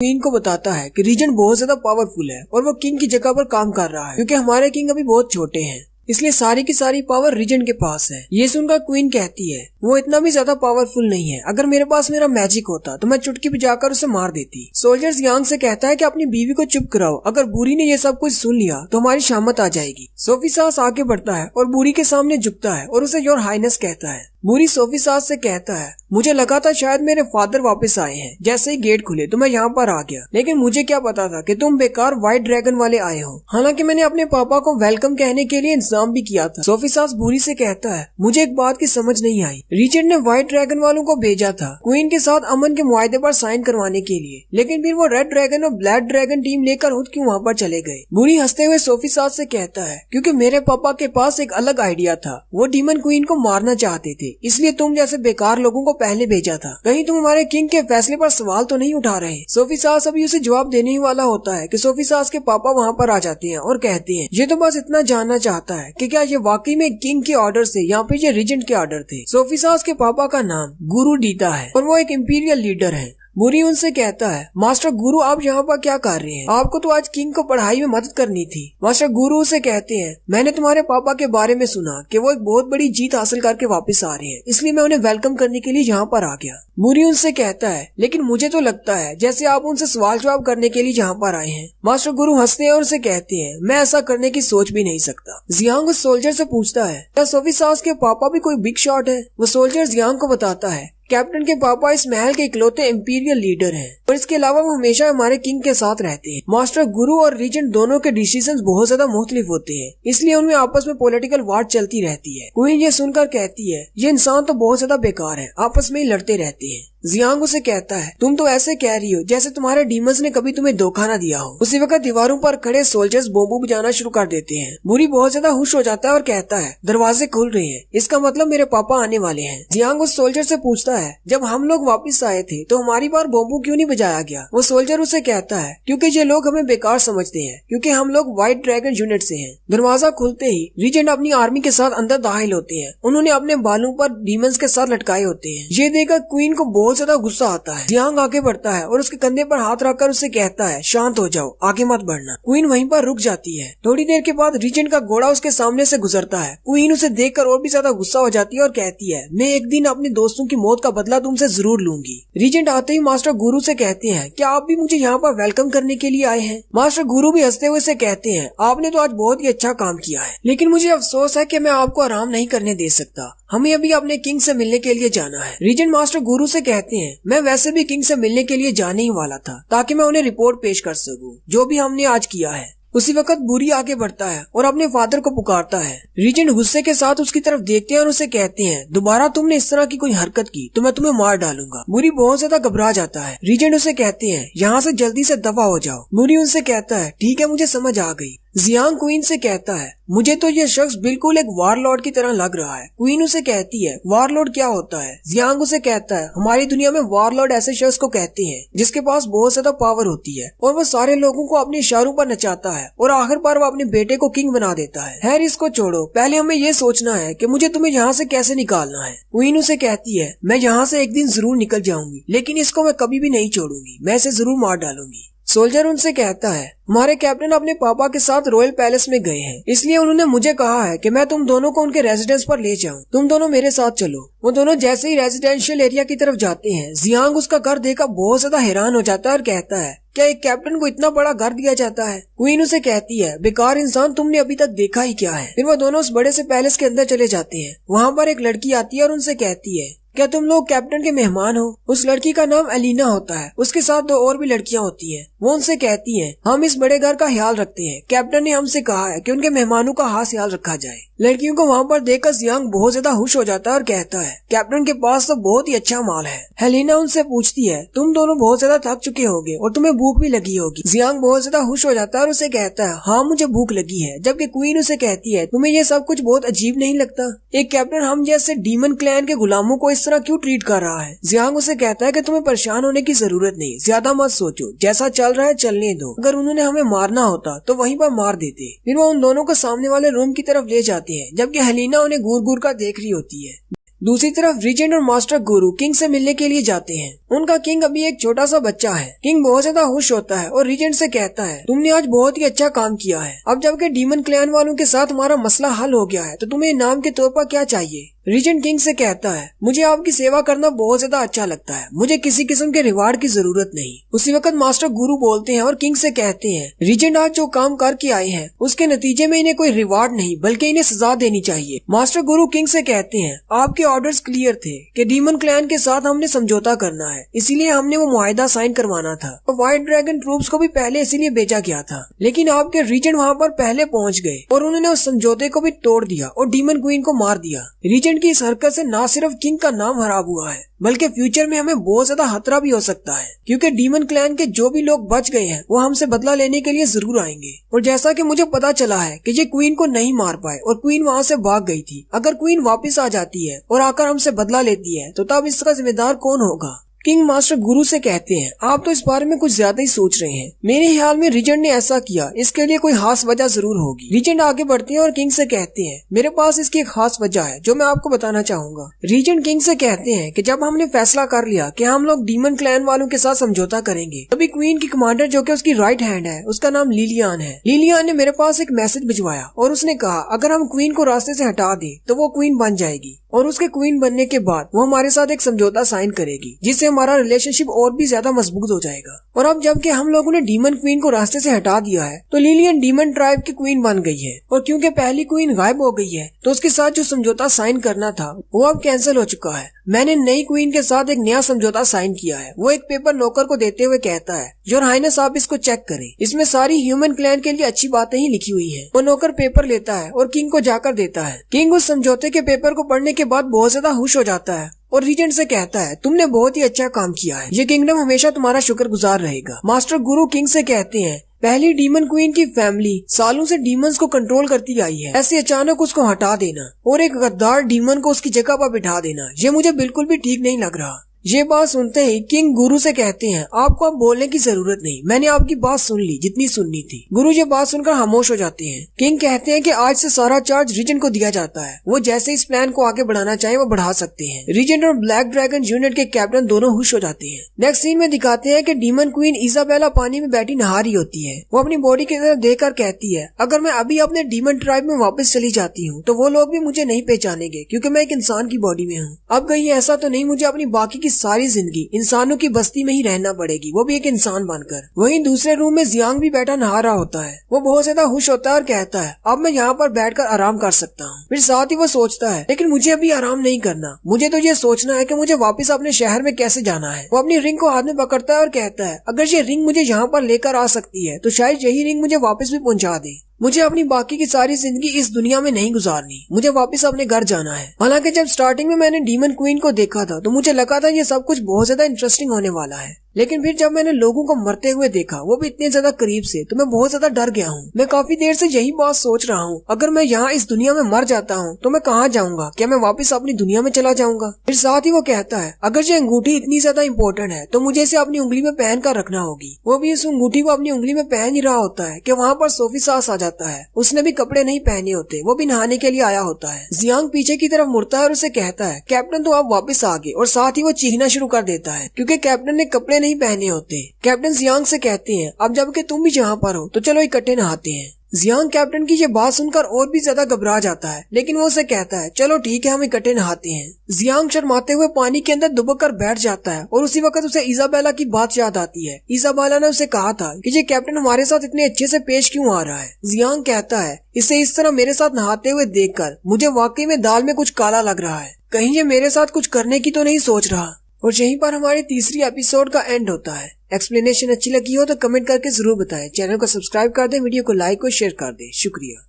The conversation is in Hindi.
क्वीन को बताता है कि रीजेंट बहुत ज्यादा पावरफुल है और वो किंग की जगह पर काम कर रहा है क्योंकि हमारे किंग अभी बहुत छोटे हैं, इसलिए सारी की सारी पावर रीजेंट के पास है। ये सुनकर क्वीन कहती है वो इतना भी ज्यादा पावरफुल नहीं है, अगर मेरे पास मेरा मैजिक होता तो मैं चुटकी बजाकर उसे मार देती। सोल्जर्स यांग से कहता है कि अपनी बीवी को चुप कराओ, अगर बुरी ने ये सब कुछ सुन लिया तो हमारी शामत आ जाएगी। सोफी सास आगे बढ़ता है और बुरी के सामने झुकता है और उसे योर हाइनेस कहता है। बुरी सोफी सास से कहता है मुझे लगा था शायद मेरे फादर वापस आए हैं, जैसे ही गेट खुले तो मैं यहाँ पर आ गया, लेकिन मुझे क्या पता था कि तुम बेकार व्हाइट ड्रैगन वाले आए हो। हालांकि मैंने अपने पापा को वेलकम कहने के लिए इंतजाम भी किया था। सोफी सास बुरी से कहता है मुझे एक बात की समझ नहीं आई, रीजेंट ने व्हाइट ड्रैगन वालों को भेजा था क्वीन के साथ अमन के मुआहदे पर साइन करवाने के लिए, लेकिन फिर वो रेड ड्रैगन और ब्लैक ड्रैगन टीम लेकर खुद क्यों वहाँ पर चले गए। बुरी हंसते हुए सोफी सास से कहता है क्योंकि मेरे पापा के पास एक अलग आइडिया था, वो डीमन क्वीन को मारना चाहते थे, इसलिए तुम जैसे बेकार लोगों को पहले भेजा था। कहीं तुम हमारे किंग के फैसले पर सवाल तो नहीं उठा रहे। सोफी सास अभी उसे जवाब देने ही वाला होता है कि सोफी सास के पापा वहाँ पर आ जाते हैं और कहते हैं ये तो बस इतना जानना चाहता है कि क्या ये वाकई में किंग के ऑर्डर से या फिर ये रीजेंट के ऑर्डर थे। सोफी सास के पापा का नाम गुरु डीता है और वो एक इंपीरियल लीडर है। बुरी उनसे कहता है मास्टर गुरु आप यहाँ पर क्या कर रहे हैं, आपको तो आज किंग को पढ़ाई में मदद करनी थी। मास्टर गुरु उसे कहते हैं मैंने तुम्हारे पापा के बारे में सुना कि वो एक बहुत बड़ी जीत हासिल करके वापस आ रहे हैं, इसलिए मैं उन्हें वेलकम करने के लिए यहाँ पर आ गया। बुरी उनसे कहता है लेकिन मुझे तो लगता है जैसे आप उनसे सवाल जवाब करने के लिए यहाँ पर आए हैं। मास्टर गुरु हंसते हैं और उसे कहते हैं मैं ऐसा करने की सोच भी नहीं सकता। जियांग उस सोल्जर से पूछता है क्या सोफी सास के पापा भी कोई बिग शॉट है। वो सोल्जर जियांग को बताता है कैप्टन के पापा इस महल के इकलौते इंपीरियल लीडर हैं और इसके अलावा वो हमेशा हमारे किंग के साथ रहते हैं। मास्टर गुरु और रीजेंट दोनों के डिसीजंस बहुत ज्यादा मुख्तलिफ होते हैं, इसलिए उनमें आपस में पॉलिटिकल वार चलती रहती है। क्वीन ये सुनकर कहती है ये इंसान तो बहुत ज्यादा बेकार है, आपस में ही लड़ते रहते हैं। जियांग उसे कहता है तुम तो ऐसे कह रही हो जैसे तुम्हारे डीमंस ने कभी तुम्हें धोखा न दिया हो। उसी वक्त दीवारों पर खड़े सोल्जर्स बॉम्बू बजाना शुरू कर देते हैं। बुरी बहुत ज्यादा खुश हो जाता है और कहता है दरवाजे खुल रहे हैं, इसका मतलब मेरे पापा आने वाले हैं। जियांग उस सोल्जर से पूछता है जब हम लोग वापस आए थे तो हमारी बार बॉम्बू क्यों नहीं बजाया गया। वो सोल्जर उसे कहता है क्योंकि ये लोग हमें बेकार समझते हैं, क्योंकि हम लोग व्हाइट ड्रैगन यूनिट से हैं। दरवाजा खुलते ही रीजेंट अपनी आर्मी के साथ अंदर दाखिल होते हैं। उन्होंने अपने बालों पर डीमंस के साथ लटकाए होते हैं। ये देखकर क्वीन को बहुत ज्यादा गुस्सा आता है। जियांग आगे बढ़ता है और उसके कंधे पर हाथ रखकर उससे कहता है शांत हो जाओ, आगे मत बढ़ना। क्वीन वहीं पर रुक जाती है। थोड़ी देर के बाद रीजेंट का घोड़ा उसके सामने से गुजरता है। क्वीन उसे देखकर और भी ज्यादा गुस्सा हो जाती है और कहती है मैं एक दिन अपने दोस्तों की मौत का बदला तुमसे जरूर लूंगी। रीजेंट आते ही मास्टर गुरु से कहते हैं क्या आप भी मुझे यहाँ पर वेलकम करने के लिए आए हैं। मास्टर गुरु भी हंसते हुए से कहते हैं आपने तो आज बहुत ही अच्छा काम किया है, लेकिन मुझे अफसोस है कि मैं आपको आराम नहीं करने दे सकता, हमें अभी अपने किंग से मिलने के लिए जाना है। रीजेंट मास्टर गुरु से कहते हैं मैं वैसे भी किंग से मिलने के लिए जाने ही वाला था ताकि मैं उन्हें रिपोर्ट पेश कर सकूं जो भी हमने आज किया है। उसी वक्त बुरी आगे बढ़ता है और अपने फादर को पुकारता है। रीजेंट गुस्से के साथ उसकी तरफ देखते हैं और उसे कहते हैं दोबारा तुमने इस तरह की कोई हरकत की तो मैं तुम्हें मार डालूंगा। बुरी बहुत ज्यादा घबरा जाता है। रीजेंट उसे कहते हैं यहाँ से जल्दी से दफा हो जाओ। बुरी उनसे कहता है ठीक है मुझे समझ आ गई। जियांग क्वीन से कहता है मुझे तो ये शख्स बिल्कुल एक वारलॉर्ड की तरह लग रहा है। क्वीन उसे कहती है वारलॉर्ड क्या होता है। जियांग उसे कहता है हमारी दुनिया में वारलॉर्ड ऐसे शख्स को कहते हैं जिसके पास बहुत ज्यादा पावर होती है और वो सारे लोगों को अपने इशारों पर नचाता है और आखिर पर वो अपने बेटे को किंग बना देता है। खैर इसको छोड़ो, पहले हमें ये सोचना है कि मुझे तुम्हें यहाँ से कैसे निकालना है। क्वीन उसे कहती है मैं यहाँ से एक दिन जरूर निकल जाऊंगी, लेकिन इसको मैं कभी भी नहीं छोड़ूंगी, मैं इसे जरूर मार डालूंगी। सोल्जर उनसे कहता है हमारे कैप्टन अपने पापा के साथ रॉयल पैलेस में गए हैं, इसलिए उन्होंने मुझे कहा है कि मैं तुम दोनों को उनके रेजिडेंस पर ले जाऊं, तुम दोनों मेरे साथ चलो। वो दोनों जैसे ही रेजिडेंशियल एरिया की तरफ जाते हैं जियांग उसका घर देखकर बहुत ज्यादा हैरान हो जाता है और कहता है क्या एक कैप्टन को इतना बड़ा घर दिया जाता है। क्वीन उसे कहती है बेकार इंसान, तुमने अभी तक देखा ही क्या है। फिर वो दोनों उस बड़े से पैलेस के अंदर चले जाते हैं। वहाँ पर एक लड़की आती है और उनसे कहती है क्या तुम लोग कैप्टन के मेहमान हो। उस लड़की का नाम एलिना होता है, उसके साथ दो और भी लड़कियां होती हैं। वो उनसे कहती हैं हम इस बड़े घर का ख्याल रखते हैं, कैप्टन ने हमसे कहा है कि उनके मेहमानों का खास ख्याल रखा जाए। लड़कियों को वहाँ पर देखकर जियांग बहुत ज्यादा खुश हो जाता है और कहता है कैप्टन के पास तो बहुत ही अच्छा माल है। एलिना उनसे पूछती है तुम दोनों बहुत ज्यादा थक चुके होगे और तुम्हें भूख भी लगी होगी। जियांग बहुत ज्यादा खुश हो जाता है और उसे कहता है हाँ मुझे भूख लगी है, जबकि क्वीन उसे कहती है तुम्हें ये सब कुछ बहुत अजीब नहीं लगता, एक कैप्टन हम जैसे डीमन क्लैन के गुलामों को इस तरह क्यों ट्रीट कर रहा है। जियांग उसे कहता है कि तुम्हें परेशान होने की जरूरत नहीं, ज्यादा मत सोचो, जैसा चल रहा है चलने दो, अगर उन्होंने हमें मारना होता तो वहीं पर मार देते। फिर वो उन दोनों को सामने वाले रूम की तरफ ले जाते हैं, जबकि हेलिना उन्हें घूर घूर कर देख रही होती है। दूसरी तरफ रीजेंट और मास्टर गुरु किंग से मिलने के लिए जाते हैं। उनका किंग अभी एक छोटा सा बच्चा है। किंग बहुत ज्यादा खुश होता है और रीजेंट से कहता है तुमने आज बहुत ही अच्छा काम किया है। अब जबकि डीमन क्लैन वालों के साथ हमारा मसला हल हो गया है तो तुम्हें इनाम के तौर पर क्या चाहिए। रीजेंट किंग से कहता है मुझे आपकी सेवा करना बहुत ज्यादा अच्छा लगता है, मुझे किसी किस्म के रिवार्ड की जरूरत नहीं। उसी वक्त मास्टर गुरु बोलते हैं और किंग से कहते हैं रीजेंट आज जो काम करके आए हैं उसके नतीजे में इन्हें कोई रिवार्ड नहीं बल्कि इन्हें सजा देनी चाहिए। मास्टर गुरु किंग से कहते हैं आपके ऑर्डर्स क्लियर थे कि डीमन क्लैन के साथ हमने समझौता करना है, इसीलिए हमने वो मुआहिदा साइन करवाना था और व्हाइट ड्रैगन ट्रूप्स को भी पहले इसीलिए भेजा गया था। लेकिन आपके रीजेंट वहाँ पर पहले पहुँच गए और उन्होंने उस समझौते को भी तोड़ दिया और डीमन क्वीन को मार दिया। रीजेंट की इस हरकत से न सिर्फ किंग का नाम खराब हुआ है बल्कि फ्यूचर में हमें बहुत ज्यादा खतरा भी हो सकता है, क्योंकि डीमन क्लैन के जो भी लोग बच गए हैं वो हमसे बदला लेने के लिए जरूर आएंगे। और जैसा कि मुझे पता चला है कि ये क्वीन को नहीं मार पाए और क्वीन वहाँ से भाग गई थी। अगर क्वीन वापस आ जाती है और आकर हमसे बदला लेती है तो तब इसका जिम्मेदार कौन होगा। किंग मास्टर गुरु से कहते हैं आप तो इस बारे में कुछ ज्यादा ही सोच रहे हैं, मेरे ख्याल में रीजेंट ने ऐसा किया इसके लिए कोई खास वजह जरूर होगी। रीजेंट आगे बढ़ते हैं और किंग से कहते हैं मेरे पास इसकी एक खास वजह है जो मैं आपको बताना चाहूंगा। रीजेंट किंग से कहते हैं कि जब हमने फैसला कर लिया कि हम लोग डीमन क्लैन वालों के साथ समझौता करेंगे तभी क्वीन की कमांडर जो कि उसकी राइट हैंड है उसका नाम लिलियान है। लिलियान ने मेरे पास एक मैसेज भिजवाया और उसने कहा अगर हम क्वीन को रास्ते से हटा दें तो वो क्वीन बन जाएगी और उसके क्वीन बनने के बाद वो हमारे साथ एक समझौता साइन करेगी जिससे हमारा रिलेशनशिप और भी ज्यादा मजबूत हो जाएगा। और अब जबकि हम लोगों ने डीमन क्वीन को रास्ते से हटा दिया है तो लिलियन डीमन ट्राइब की क्वीन बन गई है और क्योंकि पहली क्वीन गायब हो गई है तो उसके साथ जो समझौता साइन करना था वो अब कैंसिल हो चुका है। मैंने नई क्वीन के साथ एक नया समझौता साइन किया है। वो एक पेपर नौकर को देते हुए कहता है योर हाइनेस आप इसको चेक करें, इसमें सारी ह्यूमन क्लैन के लिए अच्छी बातें ही लिखी हुई हैं। वो नौकर पेपर लेता है और किंग को जाकर देता है। किंग उस समझौते के पेपर को पढ़ने के बाद बहुत ज्यादा खुश हो जाता है और रीजेंट से कहता है तुमने बहुत ही अच्छा काम किया है, ये किंगडम हमेशा तुम्हारा शुक्रगुजार रहेगा। मास्टर गुरु किंग से कहते हैं पहली डीमन क्वीन की फैमिली सालों से डीमंस को कंट्रोल करती आई है, ऐसे अचानक उसको हटा देना और एक गद्दार डीमन को उसकी जगह पर बिठा देना ये मुझे बिल्कुल भी ठीक नहीं लग रहा। ये बात सुनते ही किंग गुरु से कहते हैं आपको अब बोलने की जरूरत नहीं, मैंने आपकी बात सुन ली जितनी सुननी थी। गुरु ये बात सुनकर खामोश हो जाते हैं। किंग कहते हैं कि आज से सारा चार्ज रीजेंट को दिया जाता है, वो जैसे इस प्लान को आगे बढ़ाना चाहे वो बढ़ा सकते हैं। रीजेंट और ब्लैक ड्रैगन यूनिट के कैप्टन दोनों खुश हो जाते हैं। नेक्स्ट सीन में दिखाते हैं कि डीमन क्वीन इजाबेला पानी में बैठी नहा रही होती है। वो अपनी बॉडी की तरफ देखकर कहती है अगर मैं अभी अपने डीमन ट्राइब में वापस चली जाती हूँ तो वो लोग भी मुझे नहीं पहचानेंगे क्योंकि मैं एक इंसान की बॉडी में हूँ। अब कहीं ऐसा तो नहीं मुझे अपनी बाकी की सारी जिंदगी इंसानों की बस्ती में ही रहना पड़ेगी, वो भी एक इंसान बनकर। वहीं दूसरे रूम में जियांग भी बैठा नहा रहा होता है। वो बहुत ज्यादा खुश होता है और कहता है अब मैं यहाँ पर बैठकर आराम कर सकता हूँ। फिर साथ ही वो सोचता है लेकिन मुझे अभी आराम नहीं करना, मुझे तो ये सोचना है कि मुझे वापस अपने शहर में कैसे जाना है। वो अपनी रिंग को हाथ में पकड़ता है और कहता है अगर ये रिंग मुझे यहाँ पर लेकर आ सकती है तो शायद यही रिंग मुझे वापस भी पहुँचा दे। मुझे अपनी बाकी की सारी जिंदगी इस दुनिया में नहीं गुजारनी, मुझे वापस अपने घर जाना है। हालांकि जब स्टार्टिंग में मैंने डीमन क्वीन को देखा था तो मुझे लगा था ये सब कुछ बहुत ज्यादा इंटरेस्टिंग होने वाला है, लेकिन फिर जब मैंने लोगों को मरते हुए देखा वो भी इतने ज्यादा करीब से तो मैं बहुत ज्यादा डर गया हूँ। मैं काफी देर से यही बात सोच रहा हूँ अगर मैं यहाँ इस दुनिया में मर जाता हूँ तो मैं कहाँ जाऊँगा, क्या मैं वापस अपनी दुनिया में चला जाऊँगा। फिर साथ ही वो कहता है अगर ये अंगूठी इतनी ज्यादा इम्पोर्टेंट है तो मुझे इसे अपनी उंगली में पहन कर रखना होगी। वो भी इस अंगूठी को अपनी उंगली में पहन ही रहा होता है कि वहाँ पर सोफी सास आ जाता है। उसने भी कपड़े नहीं पहने होते, वो भी नहाने के लिए आया होता है। जियांग पीछे की तरफ मुड़ता है और उसे कहता है कैप्टन तो आप वापस आ गए, और साथ ही वो चीखना शुरू कर देता है क्योंकि कैप्टन ने कपड़े नहीं पहने होते। कैप्टन जियांग से कहते हैं अब जबकि तुम भी यहाँ पर हो तो चलो इकट्ठे नहाते हैं। जियांग कैप्टन की ये बात सुनकर और भी ज्यादा घबरा जाता है, लेकिन वो उसे कहता है चलो ठीक है हम इकट्ठे नहाते हैं। जियांग शर्माते हुए पानी के अंदर दुबक कर बैठ जाता है और उसी वक्त उसे इजाबेला की बात याद आती है। इजाबेला ने उसे कहा था कि ये कैप्टन हमारे साथ इतने अच्छे से पेश क्यों आ रहा है। जियांग कहता है इसे इस तरह मेरे साथ नहाते हुए देखकर मुझे वाकई में दाल में कुछ काला लग रहा है, कहीं ये मेरे साथ कुछ करने की तो नहीं सोच रहा। और यहीं पर हमारी तीसरी एपिसोड का एंड होता है। एक्सप्लेनेशन अच्छी लगी हो तो कमेंट करके जरूर बताएं। चैनल को सब्सक्राइब कर दें, वीडियो को लाइक और शेयर कर दें। शुक्रिया।